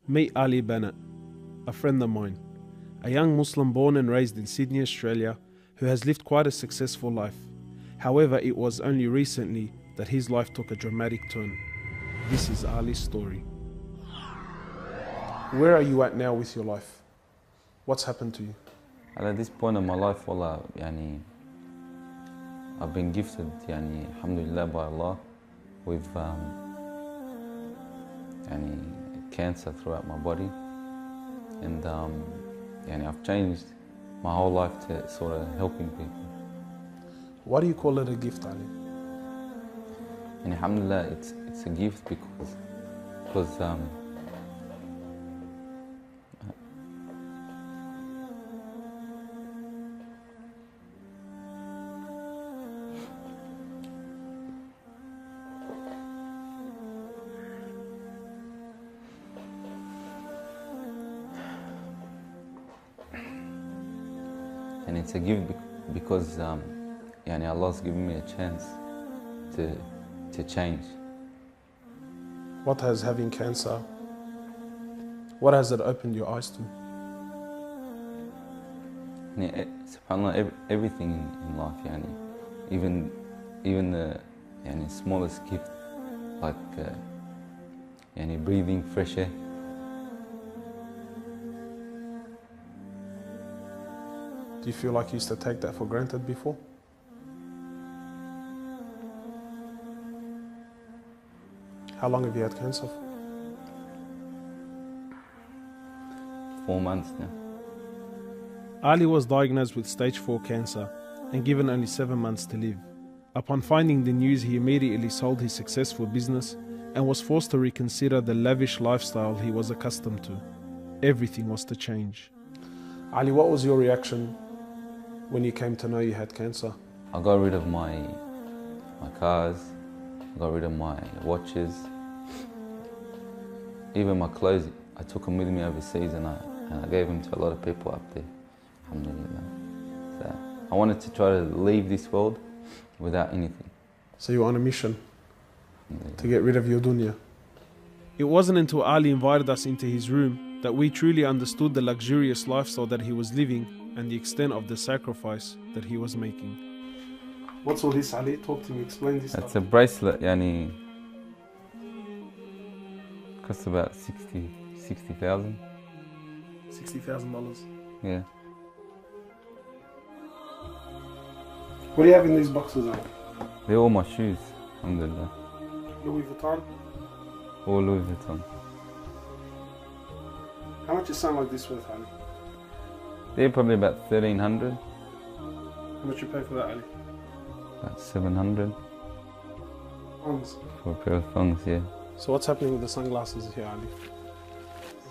Meet Ali Banat, a friend of mine, a young Muslim born and raised in Sydney, Australia, who has lived quite a successful life. However, it was only recently that his life took a dramatic turn. This is Ali's story. Where are you at now with your life? What's happened to you? At this point in my life, wallah, I've been gifted, alhamdulillah, by Allah, with cancer throughout my body, and I've changed my whole life to sort of helping people. Why do you call it a gift, Ali? And alhamdulillah, it's a gift because and it's a gift because Allah's given me a chance to change. What has having cancer, what has it opened your eyes to? SubhanAllah, everything in life, even the smallest gift, like breathing fresh air. Do you feel like you used to take that for granted before? How long have you had cancer for? 4 months now. Ali was diagnosed with stage 4 cancer and given only 7 months to live. Upon finding the news, he immediately sold his successful business and was forced to reconsider the lavish lifestyle he was accustomed to. Everything was to change. Ali, what was your reaction when you came to know you had cancer? I got rid of my cars, I got rid of my watches, even my clothes. I took them with me overseas and I gave them to a lot of people up there, alhamdulillah. So I wanted to try to leave this world without anything. So you were on a mission to get rid of your dunya. It wasn't until Ali invited us into his room that we truly understood the luxurious lifestyle that he was living and the extent of the sacrifice that he was making. What's all this, Ali? Talk to me, explain this. It's a bracelet, costs about 60,000. $60,000. Yeah. What do you have in these boxes, Ali? They're all my shoes, alhamdulillah. Louis Vuitton? All Louis Vuitton. How much is something like this worth, Ali? They're probably about 1,300. How much you pay for that, Ali? About 700. Thongs. For a pair of thongs, yeah. So what's happening with the sunglasses here, Ali?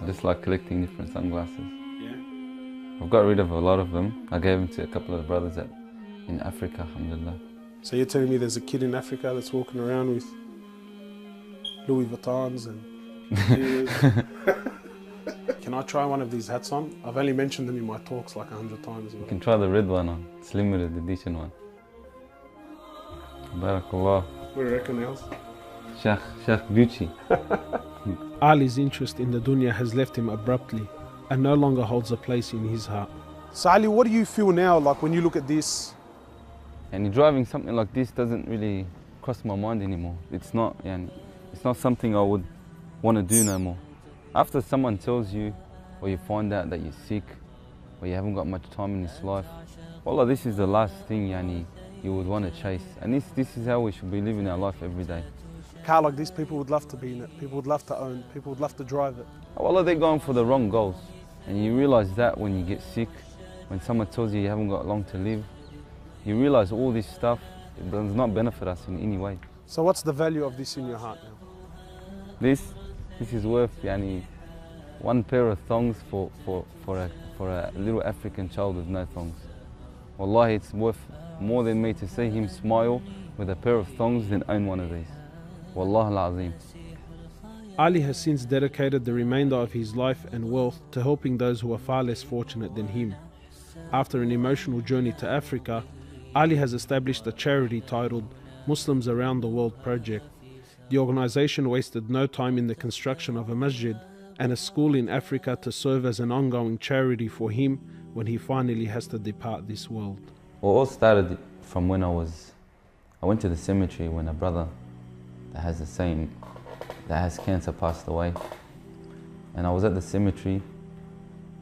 I just like collecting different sunglasses. Yeah? I've got rid of a lot of them. I gave them to a couple of the brothers in Africa, alhamdulillah. So you're telling me there's a kid in Africa that's walking around with Louis Vuittons and... Can I try one of these hats on? I've only mentioned them in my talks like 100 times. You can try the red one on. It's limited edition one. Barakallah. What do you reckon else? Sheikh Gucci. Ali's interest in the dunya has left him abruptly and no longer holds a place in his heart. So Ali, what do you feel now, like when you look at this? And driving something like this doesn't really cross my mind anymore. It's not something I would want to do no more. After someone tells you, or you find out that you're sick, or you haven't got much time in this life, wallah, this is the last thing you would want to chase. And this is how we should be living our life every day. Car like this, people would love to be in it, people would love to own, people would love to drive it. Wallah, they're going for the wrong goals. And you realize that when you get sick, when someone tells you you haven't got long to live, you realize all this stuff, it does not benefit us in any way. So what's the value of this in your heart now? This is worth one pair of thongs for a little African child with no thongs. Wallahi, it's worth more than me to see him smile with a pair of thongs than own one of these. Wallah al-Azim. Ali has since dedicated the remainder of his life and wealth to helping those who are far less fortunate than him. After an emotional journey to Africa, Ali has established a charity titled Muslims Around the World Project. The organization wasted no time in the construction of a masjid and a school in Africa to serve as an ongoing charity for him when he finally has to depart this world. Well, it all started from when I went to the cemetery when a brother that has cancer passed away. And I was at the cemetery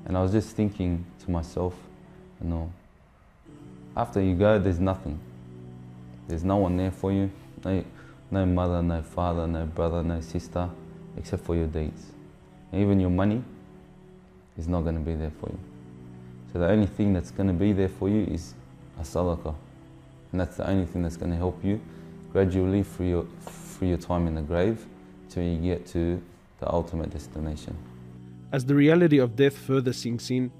and I was just thinking to myself, after you go, there's nothing. There's no one there for you. No mother, no father, no brother, no sister, except for your deeds. And even your money is not going to be there for you. So the only thing that's going to be there for you is a sadaqah. And that's the only thing that's going to help you gradually through your time in the grave till you get to the ultimate destination. As the reality of death further sinks in,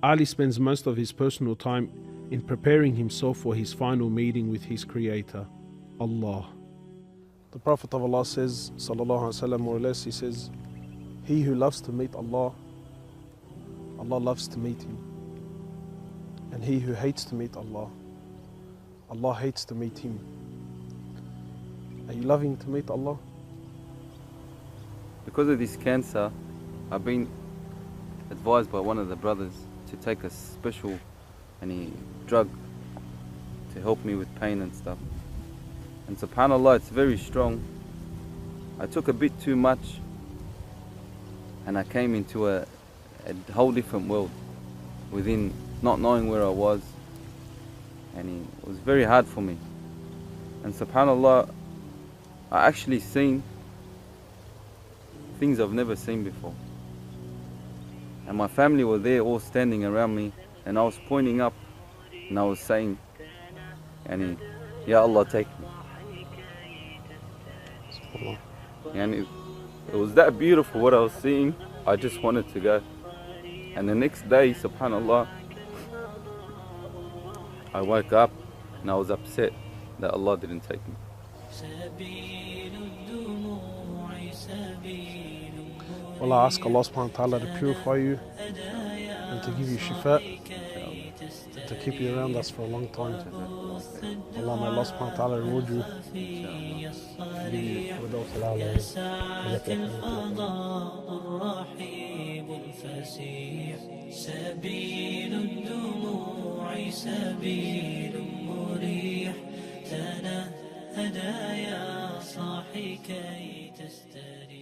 Ali spends most of his personal time in preparing himself for his final meeting with his Creator, Allah. The Prophet of Allah says, sallallahu alaihi wasallam, more or less, he says, he who loves to meet Allah, Allah loves to meet him. And he who hates to meet Allah, Allah hates to meet him. Are you loving to meet Allah? Because of this cancer, I've been advised by one of the brothers to take a special drug to help me with pain and stuff. And subhanAllah, it's very strong. I took a bit too much and I came into a whole different world within not knowing where I was, and it was very hard for me. And subhanAllah, I actually seen things I've never seen before. And my family were there all standing around me, and I was pointing up and I was saying, Ya Allah, take me. And it was that beautiful what I was seeing, I just wanted to go. And the next day, subhanAllah, I woke up and I was upset that Allah didn't take me. Well, I ask Allah subhanahu wa ta'ala to purify you and to give you shifa, to keep you around us for a long time. Allah, may Allah subhanahu wa ta'ala reward you. سبيل الدموع سبيل مريح تنهدى يا صاحي كي تستريح